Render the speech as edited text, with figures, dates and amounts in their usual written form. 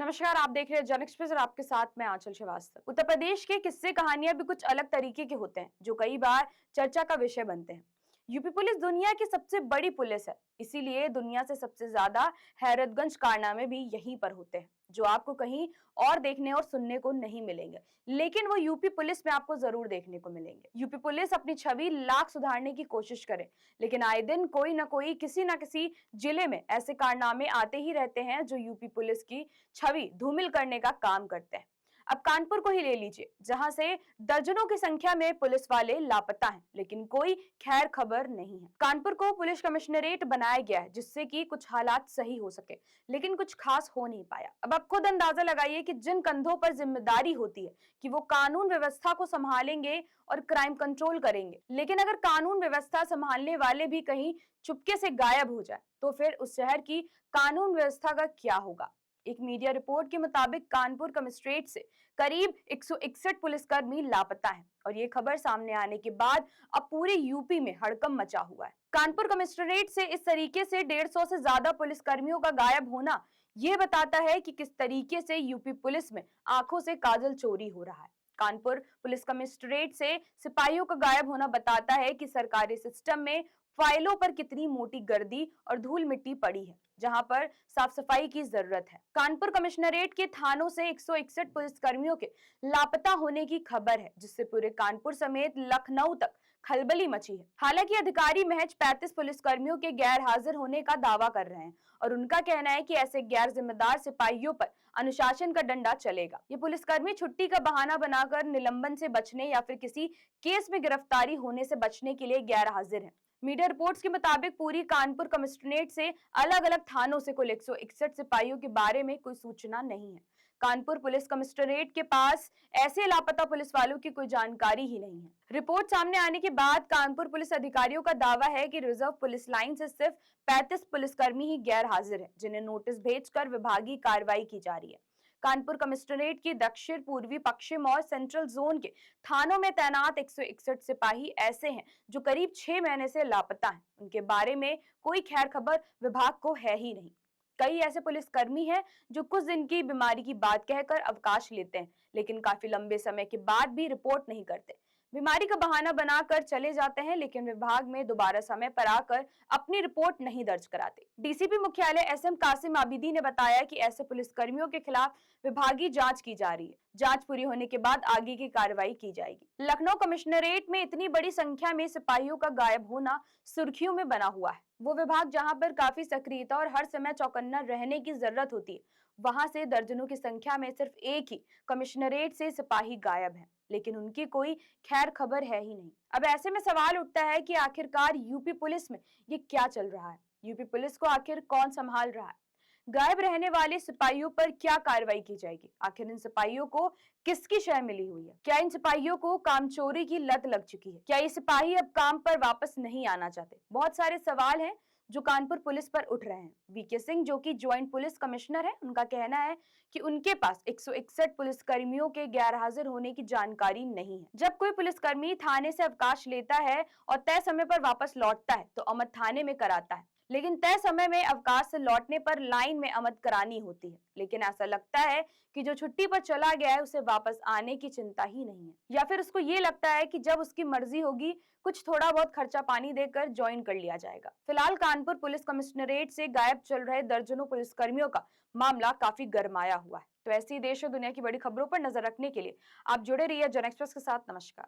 नमस्कार, आप देख रहे हैं जन एक्सप्रेस और आपके साथ मैं आंचल श्रीवास्तव। उत्तर प्रदेश के किस्से कहानियां भी कुछ अलग तरीके के होते हैं जो कई बार चर्चा का विषय बनते हैं। यूपी पुलिस दुनिया की सबसे बड़ी पुलिस है, इसीलिए दुनिया से सबसे ज्यादा हैरतगंज कारनामे भी यहीं पर होते हैं जो आपको कहीं और देखने और सुनने को नहीं मिलेंगे, लेकिन वो यूपी पुलिस में आपको जरूर देखने को मिलेंगे। यूपी पुलिस अपनी छवि लाख सुधारने की कोशिश करे, लेकिन आए दिन कोई ना कोई किसी ना किसी जिले में ऐसे कारनामे आते ही रहते हैं जो यूपी पुलिस की छवि धूमिल करने का काम करते हैं। अब कानपुर को ही ले लीजिए, जहां से दर्जनों की संख्या में पुलिस वाले लापता हैं, लेकिन कोई खैर खबर नहीं है। कानपुर को पुलिस कमिश्नरेट बनाया गया है जिससे कि कुछ हालात सही हो सके, लेकिन कुछ खास हो नहीं पाया। अब आप खुद अंदाजा लगाइए कि जिन कंधों पर जिम्मेदारी होती है कि वो कानून व्यवस्था को संभालेंगे और क्राइम कंट्रोल करेंगे, लेकिन अगर कानून व्यवस्था संभालने वाले भी कहीं चुपके से गायब हो जाए तो फिर उस शहर की कानून व्यवस्था का क्या होगा। एक मीडिया रिपोर्ट के मुताबिक कानपुर कमिश्नरेट से करीब 161 पुलिसकर्मी लापता हैं और ये खबर सामने आने के बाद अब पूरे यूपी में हड़कंप मचा हुआ है। कानपुर कमिश्नरेट से इस तरीके से 150 से ज्यादा पुलिसकर्मियों का गायब होना ये बताता है कि किस तरीके से यूपी पुलिस में आंखों से काजल चोरी हो रहा है। कानपुर पुलिस कमिश्नरेट से सिपाहियों का गायब होना बताता है कि सरकारी सिस्टम में फाइलों पर कितनी मोटी गर्दी और धूल मिट्टी पड़ी है, जहां पर साफ सफाई की जरूरत है। कानपुर कमिश्नरेट के थानों से 161 पुलिसकर्मियों के लापता होने की खबर है, जिससे पूरे कानपुर समेत लखनऊ तक खलबली मची है। हालांकि अधिकारी महज 35 पुलिसकर्मियों के गैर हाजिर होने का दावा कर रहे हैं और उनका कहना है कि ऐसे गैर जिम्मेदार सिपाहियों पर अनुशासन का डंडा चलेगा। ये पुलिसकर्मी छुट्टी का बहाना बनाकर निलंबन से बचने या फिर किसी केस में गिरफ्तारी होने से बचने के लिए गैर हाजिर हैं। मीडिया रिपोर्ट्स के मुताबिक पूरी कानपुर कमिश्नरेट से अलग अलग थानों से कुल 161 सिपाहियों के बारे में कोई सूचना नहीं है। कानपुर पुलिस कमिश्नरेट के पास ऐसे लापता पुलिस वालों की कोई जानकारी ही नहीं है। रिपोर्ट सामने आने के बाद कानपुर पुलिस अधिकारियों का दावा है कि रिजर्व पुलिस लाइन से सिर्फ 35 पुलिसकर्मी ही गैर हाजिर है, जिन्हें नोटिस भेजकर विभागीय कार्रवाई की जा रही है। कानपुर कमिश्नरेट की दक्षिण पूर्वी पश्चिम और सेंट्रल जोन के थानों में तैनात 161 सिपाही ऐसे हैं जो करीब 6 महीने से लापता हैं। उनके बारे में कोई खैर खबर विभाग को है ही नहीं। कई ऐसे पुलिसकर्मी हैं जो कुछ दिन की बीमारी की बात कहकर अवकाश लेते हैं, लेकिन काफी लंबे समय के बाद भी रिपोर्ट नहीं करते। बीमारी का बहाना बनाकर चले जाते हैं, लेकिन विभाग में दोबारा समय पर आकर अपनी रिपोर्ट नहीं दर्ज कराते। डीसीपी मुख्यालय एसएम कासिम आबिदी ने बताया कि ऐसे पुलिसकर्मियों के खिलाफ विभागीय जांच की जा रही है। जांच पूरी होने के बाद आगे की कार्रवाई की जाएगी। लखनऊ कमिश्नरेट में इतनी बड़ी संख्या में सिपाहियों का गायब होना सुर्खियों में बना हुआ है। वो विभाग जहां पर काफी सक्रियता और हर समय चौकन्ना रहने की जरूरत होती है, वहां से दर्जनों की संख्या में सिर्फ एक ही कमिश्नरेट से सिपाही गायब है, लेकिन उनकी कोई खैर खबर है ही नहीं। अब ऐसे में सवाल उठता है कि आखिरकार यूपी पुलिस में ये क्या चल रहा है। यूपी पुलिस को आखिर कौन संभाल रहा है? गायब रहने वाले सिपाहियों पर क्या कार्रवाई की जाएगी? आखिर इन सिपाहियों को किसकी शय मिली हुई है? क्या इन सिपाहियों को कामचोरी की लत लग चुकी है? क्या ये सिपाही अब काम पर वापस नहीं आना चाहते? बहुत सारे सवाल हैं जो कानपुर पुलिस पर उठ रहे हैं। वीके सिंह, जो कि ज्वाइंट पुलिस कमिश्नर है, उनका कहना है कि उनके पास 161 पुलिसकर्मियों के गैर हाजिर होने की जानकारी नहीं है। जब कोई पुलिसकर्मी थाने से अवकाश लेता है और तय समय पर वापस लौटता है तो अमद थाने में कराता है, लेकिन तय समय में अवकाश से लौटने पर लाइन में आमद करानी होती है। लेकिन ऐसा लगता है कि जो छुट्टी पर चला गया है उसे वापस आने की चिंता ही नहीं है, या फिर उसको ये लगता है कि जब उसकी मर्जी होगी कुछ थोड़ा बहुत खर्चा पानी देकर ज्वाइन कर लिया जाएगा। फिलहाल कानपुर पुलिस कमिश्नरेट से गायब चल रहे दर्जनों पुलिसकर्मियों का मामला काफी गरमाया हुआ है। तो ऐसी देश और दुनिया की बड़ी खबरों पर नजर रखने के लिए आप जुड़े रहिए जन एक्सप्रेस के साथ। नमस्कार।